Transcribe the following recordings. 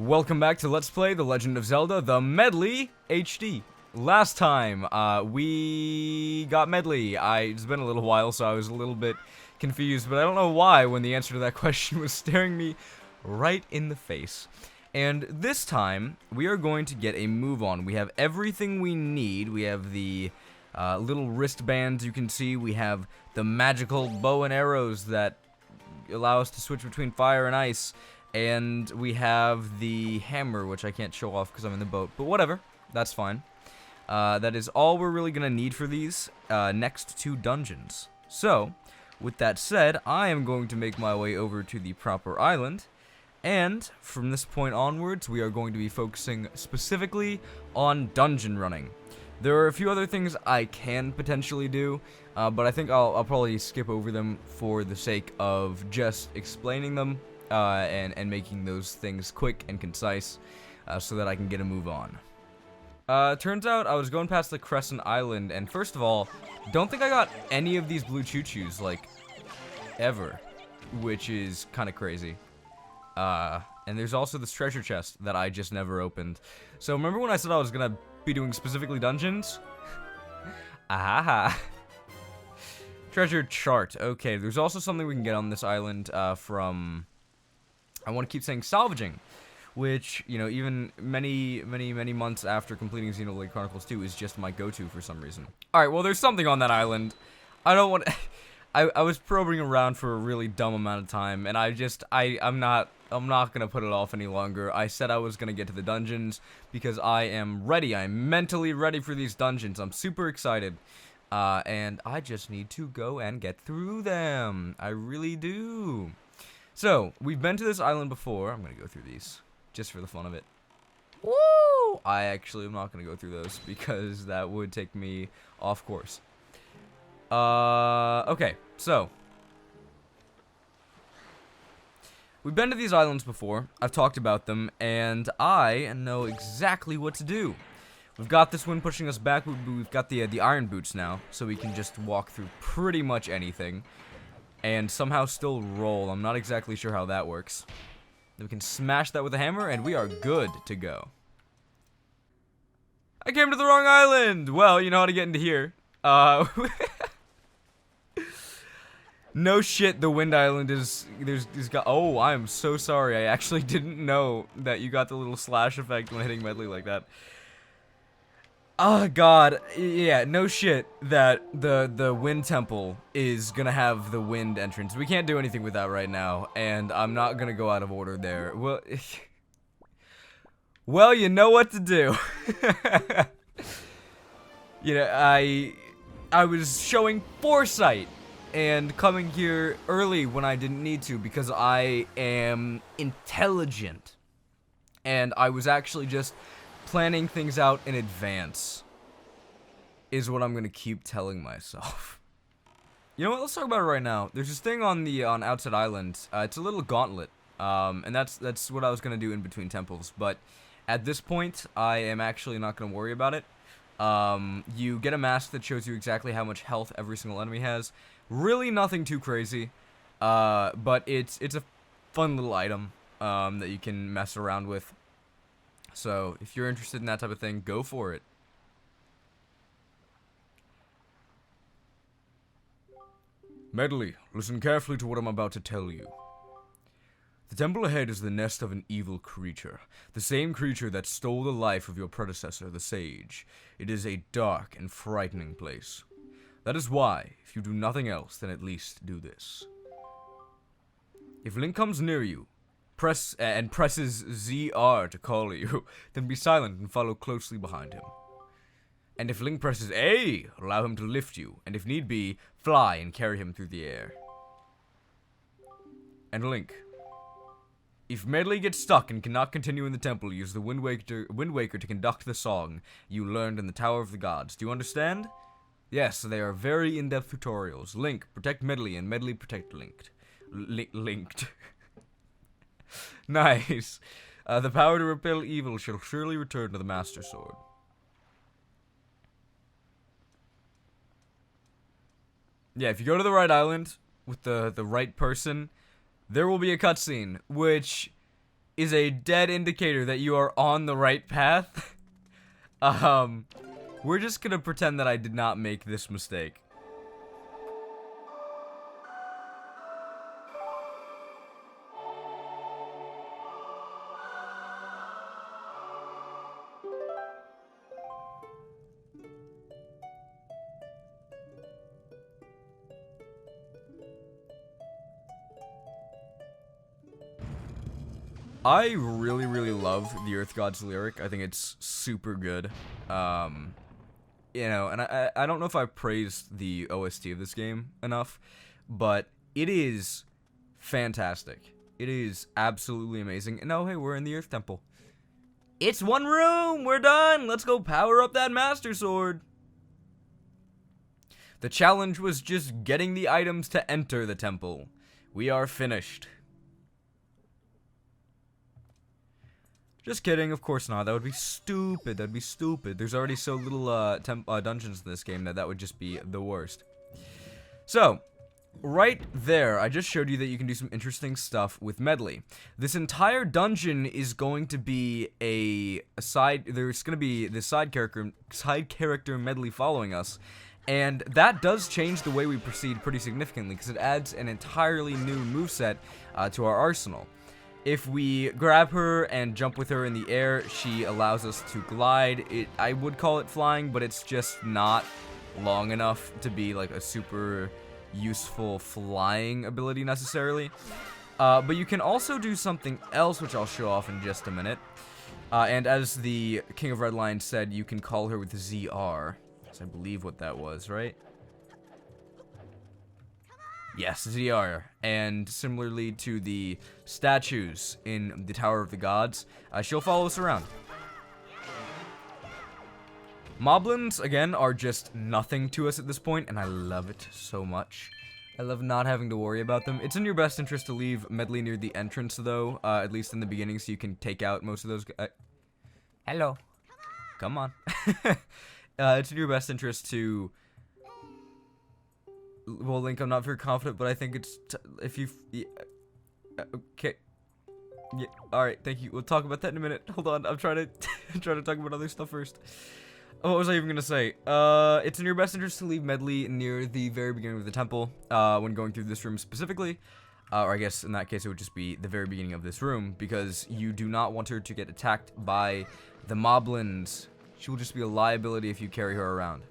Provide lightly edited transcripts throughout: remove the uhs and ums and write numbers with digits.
Welcome back to Let's Play The Legend of Zelda, the Medley HD. Last time, we got Medley. It's been a little while, so I was a little bit confused, but I don't know why when the answer to that question was staring me right in the face. And this time, we are going to get a move on. We have everything we need. We have the little wristbands you can see. We have the magical bow and arrows that allow us to switch between fire and ice. And we have the hammer, which I can't show off because I'm in the boat. But whatever, that's fine. That is all we're really going to need for these next two dungeons. So, with that said, I am going to make my way over to the proper island. And from this point onwards, we are going to be focusing specifically on dungeon running. There are a few other things I can potentially do, but I think I'll probably skip over them for the sake of just explaining them. And making those things quick and concise so that I can get a move on. Turns out I was going past the Crescent Island, and first of all, don't think I got any of these blue choo-choos, like, ever, which is kind of crazy. And there's also this treasure chest that I just never opened. So remember when I said I was going to be doing specifically dungeons? Ahaha. Treasure chart. Okay, there's also something we can get on this island from... I want to keep saying salvaging, which, you know, even many months after completing Xenoblade Chronicles 2 is just my go-to for some reason. Alright, well, there's something on that island. I don't want to... I was probing around for a really dumb amount of time, and I'm not gonna put it off any longer. I said I was gonna get to the dungeons, because I am ready. I'm mentally ready for these dungeons. I'm super excited. And I just need to go and get through them. I really do. So, we've been to this island before. I'm going to go through these, just for the fun of it. Woo! I actually am not going to go through those, because that would take me off course. Okay, so. We've been to these islands before. I've talked about them, and I know exactly what to do. We've got this wind pushing us back. We've got the iron boots now, so we can just walk through pretty much anything. And somehow still roll. I'm not exactly sure how that works. Then we can smash that with a hammer, and we are good to go. I came to the wrong island! Well, you know how to get into here. No shit, the wind island is... There's got... Oh, I am so sorry. I actually didn't know that you got the little slash effect when hitting Medley like that. Oh god, yeah, no shit that the wind temple is gonna have the wind entrance. We can't do anything with that right now, and I'm not gonna go out of order there. Well, well, you know what to do. You know, I was showing foresight and coming here early when I didn't need to because I am intelligent. And I was actually just planning things out in advance is what I'm gonna keep telling myself. You know what? Let's talk about it right now. There's this thing on Outside Island. It's a little gauntlet, and that's what I was gonna do in between temples. But at this point, I am actually not gonna worry about it. You get a mask that shows you exactly how much health every single enemy has. Really, nothing too crazy, but it's a fun little item that you can mess around with. So, if you're interested in that type of thing, go for it. Medley, listen carefully to what I'm about to tell you. The temple ahead is the nest of an evil creature. The same creature that stole the life of your predecessor, the sage. It is a dark and frightening place. That is why, if you do nothing else, then at least do this. If Link comes near you, presses ZR to call you, then be silent and follow closely behind him. And if Link presses A, allow him to lift you, and if need be, fly and carry him through the air. And Link, if Medley gets stuck and cannot continue in the temple, use the Wind Waker to conduct the song you learned in the Tower of the Gods. Do you understand? Yes, they are very in-depth tutorials. Link, protect Medley, and Medley protect Linked. Linked. Nice. The power to repel evil shall surely return to the Master Sword. Yeah, if you go to the right island with the right person, there will be a cutscene, which is a dead indicator that you are on the right path. We're just gonna pretend that I did not make this mistake. I really, really love the Earth God's lyric. I think it's super good. You know, and I don't know if I've praised the OST of this game enough, but it is fantastic. It is absolutely amazing. And oh, hey, we're in the Earth Temple. It's one room! We're done! Let's go power up that Master Sword! The challenge was just getting the items to enter the temple. We are finished. Just kidding, of course not. That would be stupid. That'd be stupid. There's already so little dungeons in this game that would just be the worst. So, right there, I just showed you that you can do some interesting stuff with Medley. This entire dungeon is going to be a side. There's going to be this side character Medley following us. And that does change the way we proceed pretty significantly, because it adds an entirely new moveset to our arsenal. If we grab her and jump with her in the air, she allows us to glide. I would call it flying, but it's just not long enough to be like a super useful flying ability necessarily. But you can also do something else, which I'll show off in just a minute. And as the King of Redline said, you can call her with ZR. That's, I believe, what that was, right? Yes, ZR. And similarly to the statues in the Tower of the Gods, she'll follow us around. Moblins, again, are just nothing to us at this point, and I love it so much. I love not having to worry about them. It's in your best interest to leave Medley near the entrance, though, at least in the beginning, so you can take out most of those hello. Come on. It's in your best interest to... Well, Link, I'm not very confident, but I think it's if you... okay. Yeah. All right. Thank you. We'll talk about that in a minute. Hold on. I'm trying to talk about other stuff first. Oh, what was I even gonna say? It's in your best interest to leave Medley near the very beginning of the temple when going through this room specifically. Or I guess in that case it would just be the very beginning of this room, because you do not want her to get attacked by the Moblins. She will just be a liability if you carry her around.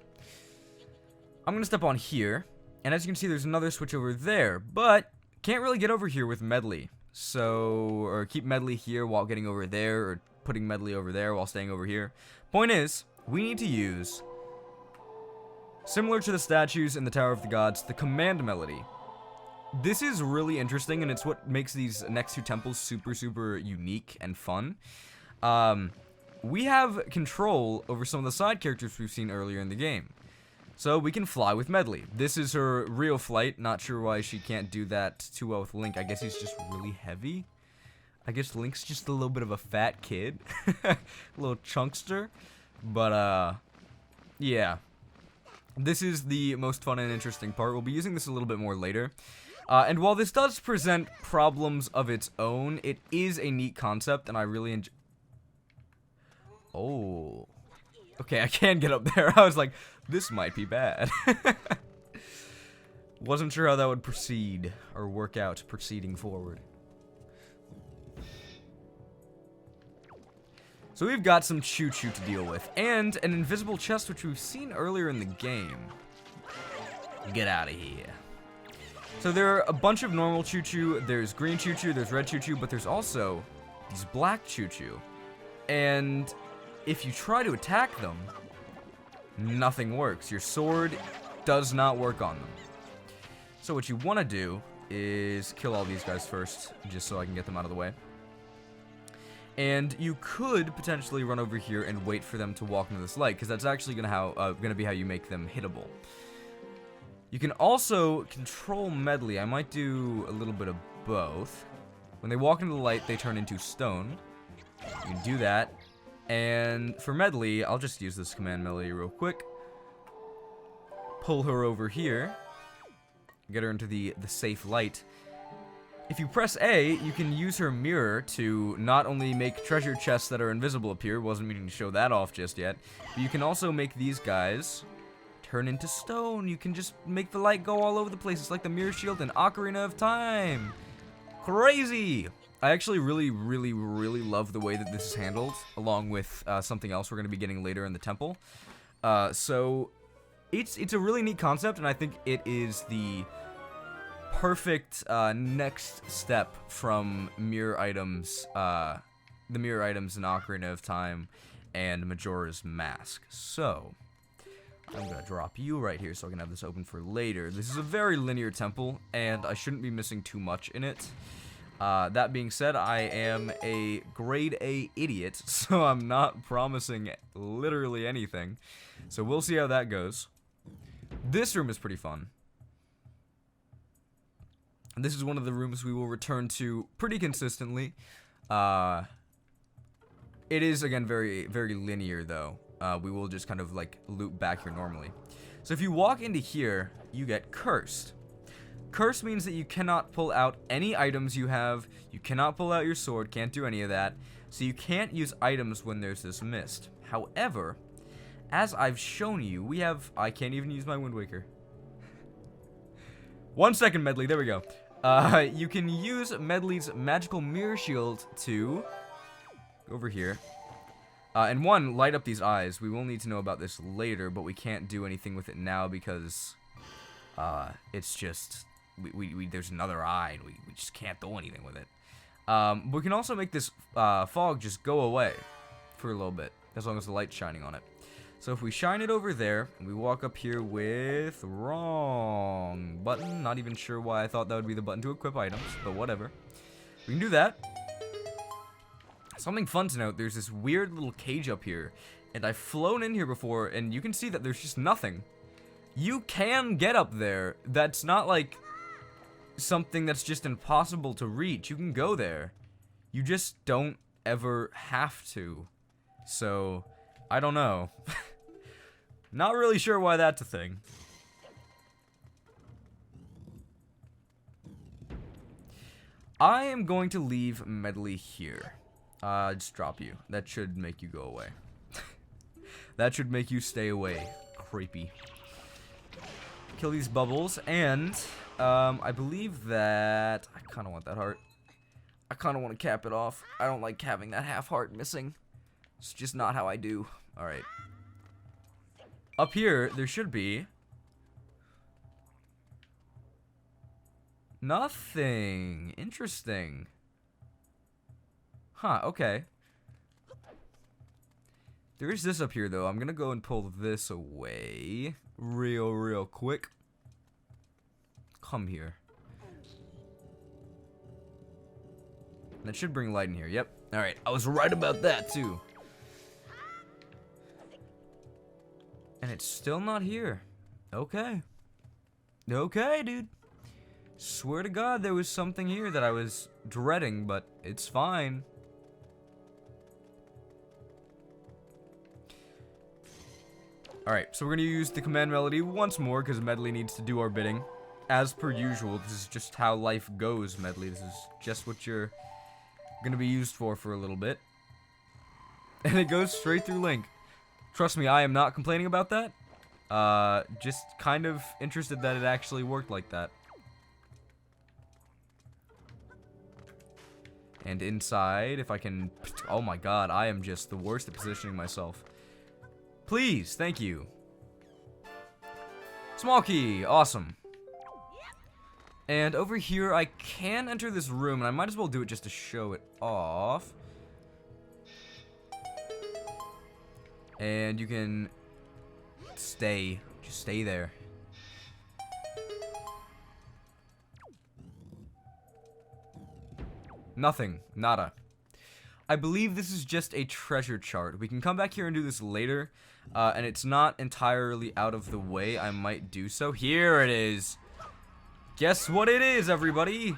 I'm gonna step on here. And as you can see, there's another switch over there, but can't really get over here with Medley. So, or keep Medley here while getting over there, or putting Medley over there while staying over here. Point is, we need to use, similar to the statues in the Tower of the Gods, the command melody. This is really interesting, and it's what makes these next two temples super, super unique and fun. We have control over some of the side characters we've seen earlier in the game. So we can fly with Medley. This is her real flight. Not sure why she can't do that too well with Link. I guess he's just really heavy. I guess Link's just a little bit of a fat kid. A little chunkster. But, yeah. This is the most fun and interesting part. We'll be using this a little bit more later. And while this does present problems of its own, it is a neat concept, and I really enjoy... Oh... Okay, I can get up there. I was like, this might be bad. Wasn't sure how that would proceed, or work out proceeding forward. So we've got some choo-choo to deal with, and an invisible chest which we've seen earlier in the game. Get out of here. So there are a bunch of normal choo-choo. There's green choo-choo, there's red choo-choo, but there's also these black choo-choo. And... if you try to attack them, nothing works. Your sword does not work on them. So what you want to do is kill all these guys first, just so I can get them out of the way. And you could potentially run over here and wait for them to walk into this light, because that's actually gonna be how you make them hittable. You can also control Medley. I might do a little bit of both. When they walk into the light, they turn into stone. You can do that. And for Medley, I'll just use this command melody real quick. Pull her over here. Get her into the safe light. If you press A, you can use her mirror to not only make treasure chests that are invisible appear, wasn't meaning to show that off just yet, but you can also make these guys turn into stone. You can just make the light go all over the place. It's like the mirror shield in Ocarina of Time. Crazy! I actually really love the way that this is handled, along with something else we're going to be getting later in the temple. So, it's a really neat concept, and I think it is the perfect next step from mirror items, the mirror items in Ocarina of Time and Majora's Mask. So, I'm gonna drop you right here so I can have this open for later. This is a very linear temple, and I shouldn't be missing too much in it. That being said, I am a grade A idiot, so I'm not promising literally anything. So we'll see how that goes. This room is pretty fun. This is one of the rooms we will return to pretty consistently. It is, again, very linear, though. We will just kind of, like, loop back here normally. So if you walk into here, you get cursed. Curse means that you cannot pull out any items you have. You cannot pull out your sword, can't do any of that. So you can't use items when there's this mist. However, as I've shown you, we have... I can't even use my Wind Waker. 1 second, Medley. There we go. You can use Medley's magical mirror shield to go over here. And one, light up these eyes. We will need to know about this later, but we can't do anything with it now because it's just there's another eye, and we just can't do anything with it. We can also make this fog just go away for a little bit, as long as the light's shining on it. So if we shine it over there, and we walk up here with wrong button, not even sure why I thought that would be the button to equip items, but whatever. We can do that. Something fun to note, there's this weird little cage up here, and I've flown in here before, and you can see that there's just nothing. You can get up there. That's not like something that's just impossible to reach. You can go there. You just don't ever have to. So, I don't know. Not really sure why that's a thing. I am going to leave Medley here. Just drop you. That should make you go away. That should make you stay away. Creepy. Kill these bubbles, and I believe that... I kind of want that heart. I kind of want to cap it off. I don't like having that half heart missing. It's just not how I do. Alright. Up here, there should be... nothing. Interesting. Huh, okay. There is this up here, though. I'm gonna go and pull this away. Real quick. Come here. That should bring light in here. Yep. Alright, I was right about that, too. And it's still not here. Okay. Okay, dude. Swear to God, there was something here that I was dreading, but it's fine. Alright, so we're going to use the command melody once more, because Medley needs to do our bidding. As per usual, this is just how life goes, Medley. This is just what you're going to be used for a little bit. And it goes straight through Link. Trust me, I am not complaining about that. Just kind of interested that it actually worked like that. And inside, if I can... oh my god, I am just the worst at positioning myself. Please, thank you. Small key, awesome. And over here, I can enter this room, and I might as well do it just to show it off. And you can stay. Just stay there. Nothing. Nada. I believe this is just a treasure chart. We can come back here and do this later. And it's not entirely out of the way. I might do so. Here it is. Guess what it is, everybody?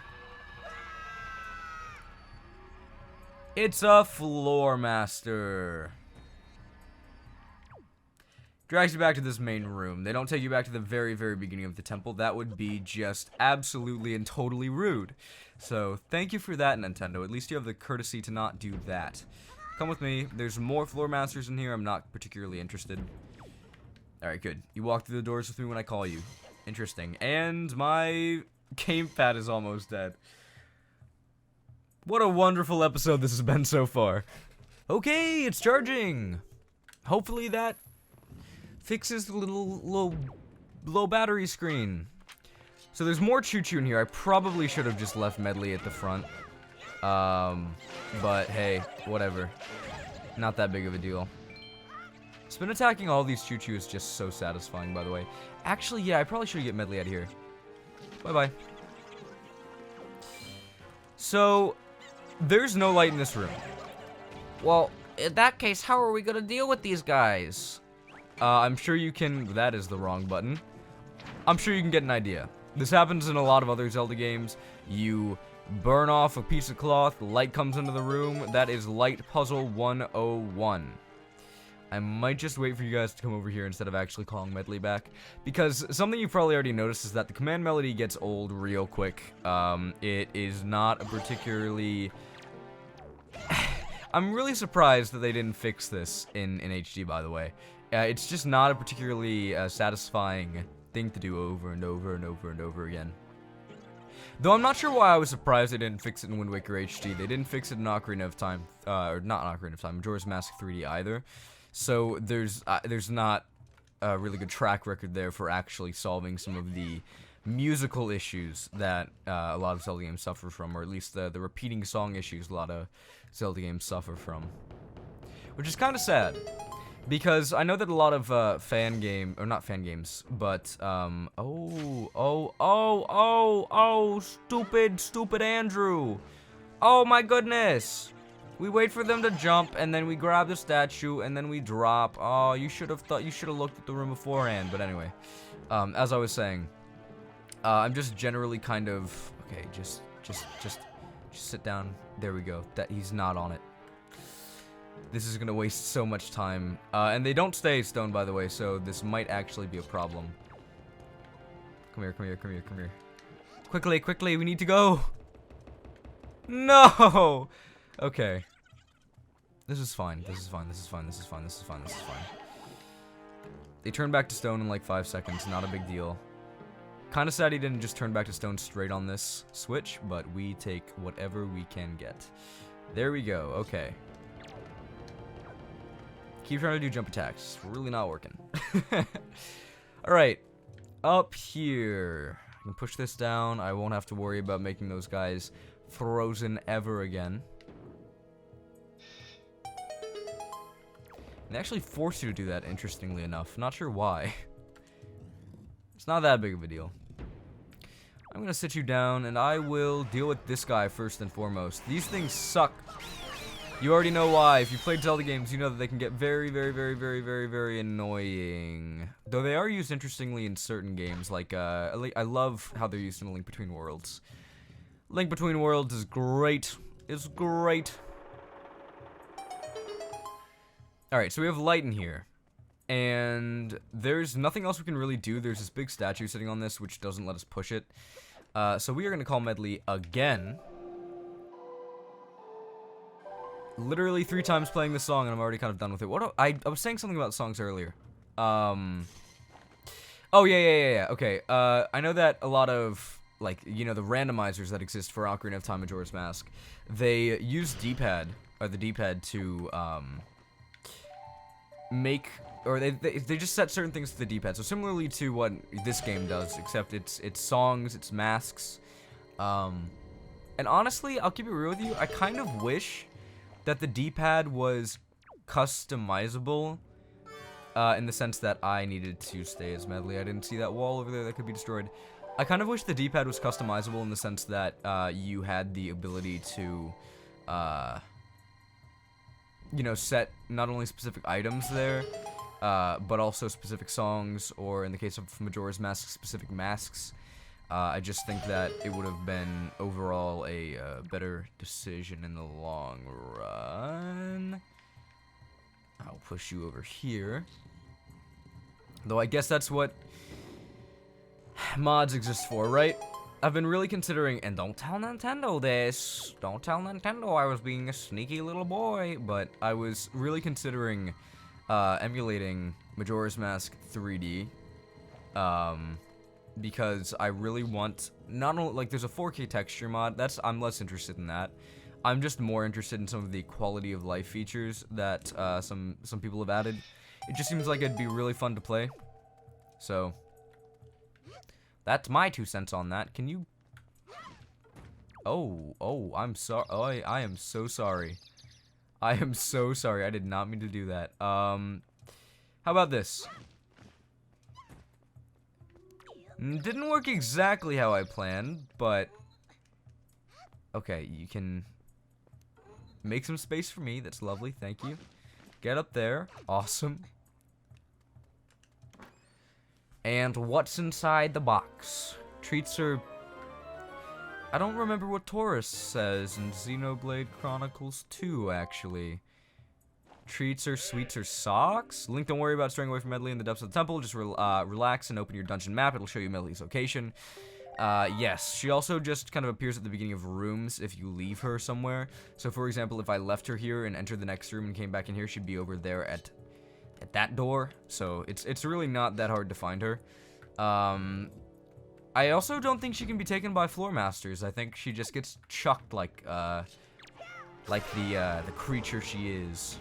It's a floor master. Drags you back to this main room. They don't take you back to the very, very beginning of the temple. That would be just absolutely and totally rude. So, thank you for that, Nintendo. At least you have the courtesy to not do that. Come with me. There's more floor masters in here. I'm not particularly interested. Alright, good. You walk through the doors with me when I call you. Interesting. And my gamepad is almost dead. What a wonderful episode this has been so far. Okay, it's charging. Hopefully that fixes the little low battery screen. So there's more choo-choo in here. I probably should have just left Medley at the front. But hey, whatever. Not that big of a deal. Spin attacking all these choo-choo is just so satisfying, by the way. Actually, yeah, I probably should get Medley out of here. Bye-bye. So, there's no light in this room. Well, in that case, how are we gonna deal with these guys? I'm sure you can... That is the wrong button. I'm sure you can get an idea. This happens in a lot of other Zelda games. You burn off a piece of cloth, light comes into the room. That is Light Puzzle 101. I might just wait for you guys to come over here instead of actually calling Medley back. Because something you've probably already noticed is that the command melody gets old real quick. It is not a particularly... I'm really surprised that they didn't fix this in HD, by the way. It's just not a particularly satisfying thing to do over and over and over and over again. Though I'm not sure why I was surprised they didn't fix it in Wind Waker HD. They didn't fix it in Ocarina of Time, or not Ocarina of Time, Majora's Mask 3D either. So there's not a really good track record there for actually solving some of the musical issues that a lot of Zelda games suffer from, or at least the repeating song issues a lot of Zelda games suffer from. Which is kind of sad. Because I know that a lot of not fan games, but, stupid Andrew. Oh my goodness. We wait for them to jump, and then we grab the statue, and then we drop. Oh, you should have looked at the room beforehand, but anyway. As I was saying, I'm just generally kind of, okay, just sit down. There we go. He's not on it. This is gonna waste so much time. And they don't stay stone, by the way, so this might actually be a problem. Come here, come here, come here, come here. Quickly, quickly, we need to go! No! Okay. This is fine, this is fine, this is fine, this is fine, this is fine, this is fine. They turn back to stone in like 5 seconds, not a big deal. Kinda sad he didn't just turn back to stone straight on this switch, but we take whatever we can get. There we go, okay. Keep trying to do jump attacks. Really not working. Alright. Up here. I can push this down. I won't have to worry about making those guys frozen ever again. And they actually force you to do that, interestingly enough. Not sure why. It's not that big of a deal. I'm gonna sit you down, and I will deal with this guy first and foremost. These things suck. You already know why. If you played Zelda games, you know that they can get very, very, very, very, very, very annoying. Though they are used interestingly in certain games. Like, I love how they're used in Link Between Worlds. Link Between Worlds is great. It's great. Alright, so we have light in here. And there's nothing else we can really do. There's this big statue sitting on this, which doesn't let us push it. So we are going to call Medley again. Literally 3 times playing this song, and I'm already kind of done with it. I was saying something about songs earlier. Oh, yeah. Okay, I know that a lot of, like, you know, the randomizers that exist for Ocarina of Time Majora's Mask, they use D-pad, or the D-pad to, make, or they just set certain things to the D-pad. So similarly to what this game does, except it's songs, it's masks. And honestly, I'll keep it real with you, I kind of wish that the D-pad was customizable, in the sense that I needed to stay as Medley. I didn't see that wall over there that could be destroyed. I kind of wish the D-pad was customizable in the sense that, you had the ability to, you know, set not only specific items there, but also specific songs, or in the case of Majora's Mask, specific masks. I just think that it would have been overall a better decision in the long run. I'll push you over here. Though I guess that's what mods exist for, right? I've been really considering, and don't tell Nintendo this. Don't tell Nintendo I was being a sneaky little boy, but I was really considering emulating Majora's Mask 3D. Because I really want, not only, like, there's a 4K texture mod, I'm less interested in that. I'm just more interested in some of the quality of life features that some people have added. It just seems like it'd be really fun to play. So, that's my 2 cents on that. Can you... Oh, I'm sorry. Oh, I am so sorry. I am so sorry. I did not mean to do that. How about this? Didn't work exactly how I planned, but... Okay, you can make some space for me. That's lovely. Thank you. Get up there. Awesome. And what's inside the box? Treats are... I don't remember what Taurus says in Xenoblade Chronicles 2, actually. Treats or sweets or socks? Link, don't worry about straying away from Medley in the depths of the temple. Just relax and open your dungeon map. It'll show you Medley's location. Yes, she also just kind of appears at the beginning of rooms if you leave her somewhere. So, for example, if I left her here and entered the next room and came back in here, she'd be over there at that door. So, it's really not that hard to find her. I also don't think she can be taken by floor masters. I think she just gets chucked like the creature she is.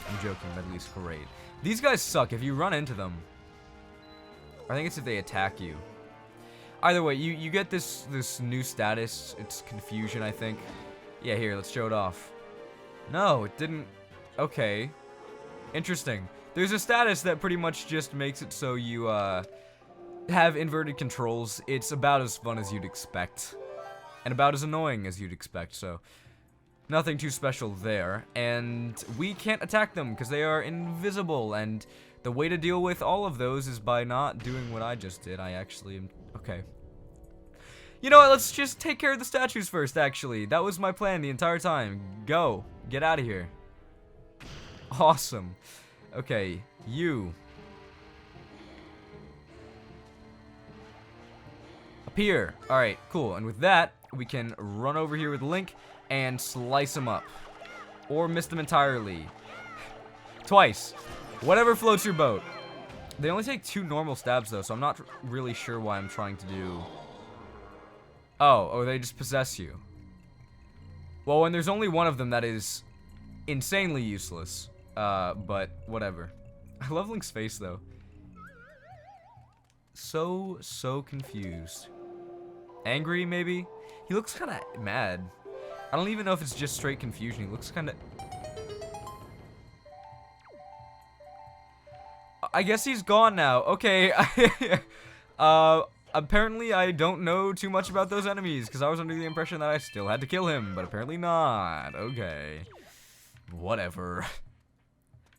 I'm joking, Medley's great. These guys suck if you run into them. I think it's if they attack you. Either way, you get this new status. It's confusion, I think. Yeah, here, let's show it off. No, it didn't. Okay. Interesting. There's a status that pretty much just makes it so you have inverted controls. It's about as fun as you'd expect. And about as annoying as you'd expect, so... Nothing too special there, and we can't attack them because they are invisible, and the way to deal with all of those is by not doing what I just did. I actually am... Okay. You know what, let's just take care of the statues first, actually. That was my plan the entire time. Go. Get out of here. Awesome. Okay, you. Appear. Alright, cool, and with that, we can run over here with Link and slice them up. Or miss them entirely. Twice. Whatever floats your boat. They only take 2 normal stabs, though, so I'm not really sure why I'm trying to do... Oh, they just possess you. Well, when there's only one of them, that is insanely useless. But whatever. I love Link's face, though. So confused. Angry, maybe? He looks kind of mad. I don't even know if it's just straight confusion. He looks kind of... I guess he's gone now. Okay. Apparently I don't know too much about those enemies, because I was under the impression that I still had to kill him, but apparently not. Okay. Whatever.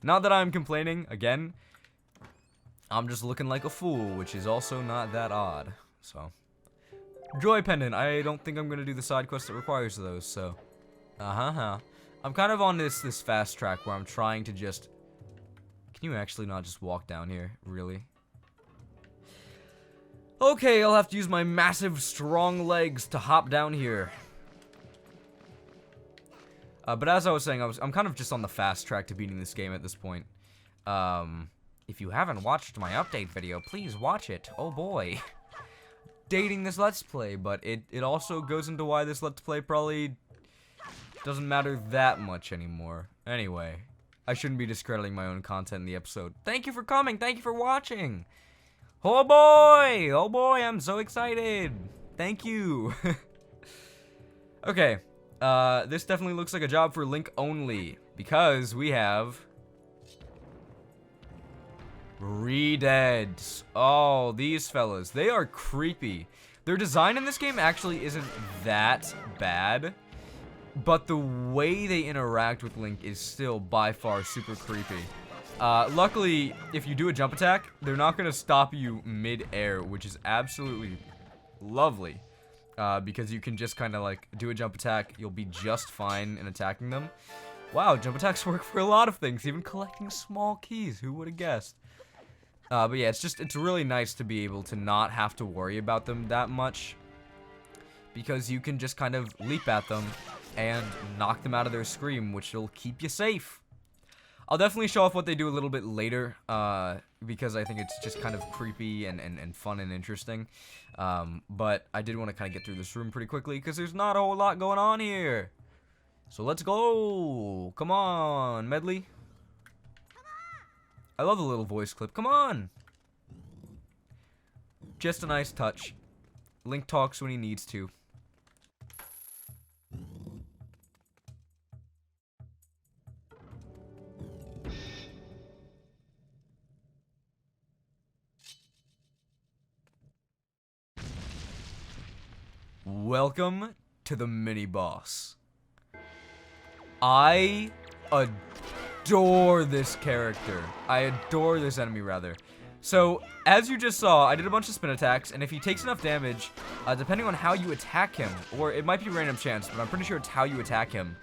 Not that I'm complaining. Again, I'm just looking like a fool, which is also not that odd. So... Joy Pendant. I don't think I'm going to do the side quest that requires those, so... I'm kind of on this fast track where I'm trying to just... Can you actually not just walk down here? Really? Okay, I'll have to use my massive, strong legs to hop down here. But as I was saying, I'm kind of just on the fast track to beating this game at this point. If you haven't watched my update video, please watch it. Oh boy. Dating this Let's Play, but it also goes into why this Let's Play probably doesn't matter that much anymore. Anyway, I shouldn't be discrediting my own content in the episode. Thank you for coming. Thank you for watching. Oh boy. Oh boy, I'm so excited. Thank you. Okay, this definitely looks like a job for Link only, because we have... Redeads. Oh, these fellas. They are creepy. Their design in this game actually isn't that bad, but the way they interact with Link is still by far super creepy. Luckily, if you do a jump attack, they're not going to stop you mid-air, which is absolutely lovely. Because you can just kind of like do a jump attack, you'll be just fine in attacking them. Wow, jump attacks work for a lot of things, even collecting small keys. Who would have guessed? But yeah, it's really nice to be able to not have to worry about them that much, because you can just kind of leap at them and knock them out of their scream, which will keep you safe. I'll definitely show off what they do a little bit later, because I think it's just kind of creepy and fun and interesting. But I did want to kind of get through this room pretty quickly, because there's not a whole lot going on here. So let's go! Come on, Medley. I love the little voice clip. Come on! Just a nice touch. Link talks when he needs to. Welcome to the mini-boss. I adore this character. I adore this enemy, rather. So, as you just saw, I did a bunch of spin attacks, and if he takes enough damage, depending on how you attack him, or it might be random chance, but I'm pretty sure it's how you attack him,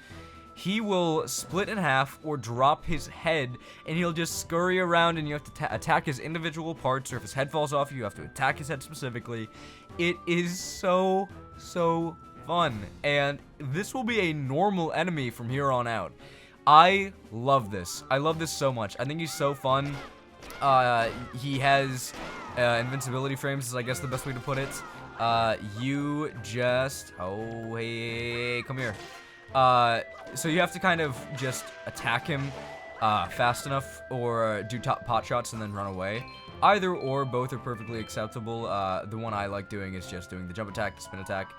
he will split in half or drop his head, and he'll just scurry around, and you have to attack his individual parts, or if his head falls off, you have to attack his head specifically. It is so fun, and this will be a normal enemy from here on out. I love this. I love this so much. I think he's so fun. He has invincibility frames, is I guess the best way to put it. You just... Oh, hey, come here. So you have to kind of just attack him fast enough, or do pot shots and then run away. Either or, both are perfectly acceptable. The one I like doing is just doing the jump attack, the spin attack.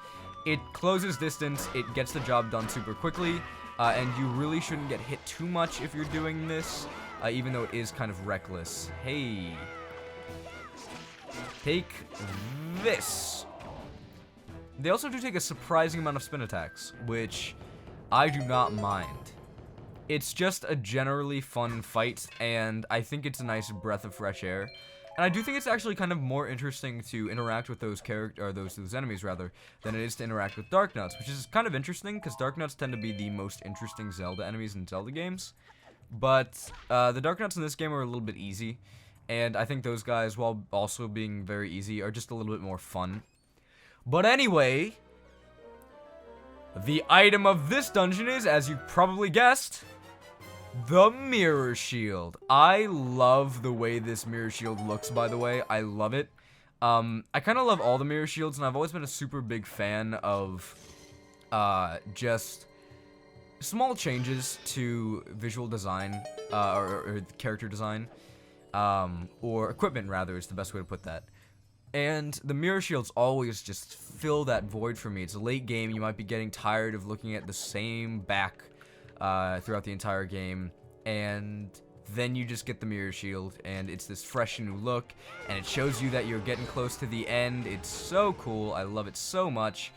It closes distance, it gets the job done super quickly, and you really shouldn't get hit too much if you're doing this, even though it is kind of reckless. Hey. Take this. They also do take a surprising amount of spin attacks, which I do not mind. It's just a generally fun fight, and I think it's a nice breath of fresh air. And I do think it's actually kind of more interesting to interact with those those enemies rather, than it is to interact with Darknuts, which is kind of interesting because Darknuts tend to be the most interesting Zelda enemies in Zelda games. But the Darknuts in this game are a little bit easy, and I think those guys, while also being very easy, are just a little bit more fun. But anyway, the item of this dungeon is, as you probably guessed, the mirror shield. I love the way this mirror shield looks, by the way. I love it. I kind of love all the mirror shields, and I've always been a super big fan of just small changes to visual design, or character design, or equipment, rather, is the best way to put that. And the mirror shields always just fill that void for me. It's a late game, you might be getting tired of looking at the same back throughout the entire game, and then you just get the mirror shield, and it's this fresh new look, and it shows you that you're getting close to the end. It's so cool. I love it so much.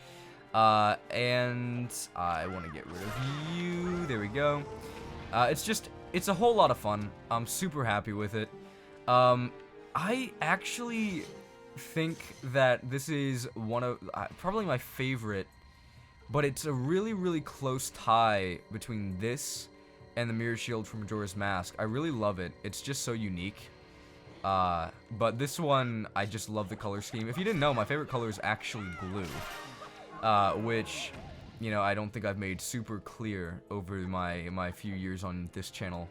And I want to get rid of you. There we go. It's a whole lot of fun. I'm super happy with it. I actually think that this is one of probably my favorite, but it's a really close tie between this and the mirror shield from Majora's Mask. I really love it. It's just so unique. But this one, I just love the color scheme. If you didn't know, my favorite color is actually blue, which, you know, I don't think I've made super clear over my few years on this channel.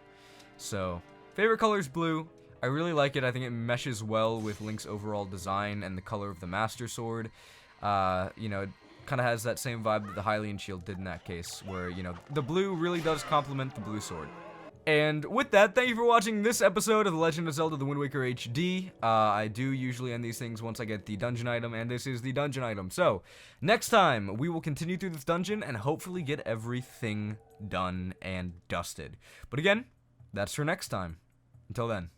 So, favorite color is blue. I really like it. I think it meshes well with Link's overall design and the color of the Master Sword. You know, it kind of has that same vibe that the Hylian Shield did in that case, where, you know, the blue really does complement the blue sword. And with that, thank you for watching this episode of The Legend of Zelda: The Wind Waker HD. I do usually end these things once I get the dungeon item, and this is the dungeon item. So, next time, we will continue through this dungeon and hopefully get everything done and dusted. But again, that's for next time. Until then.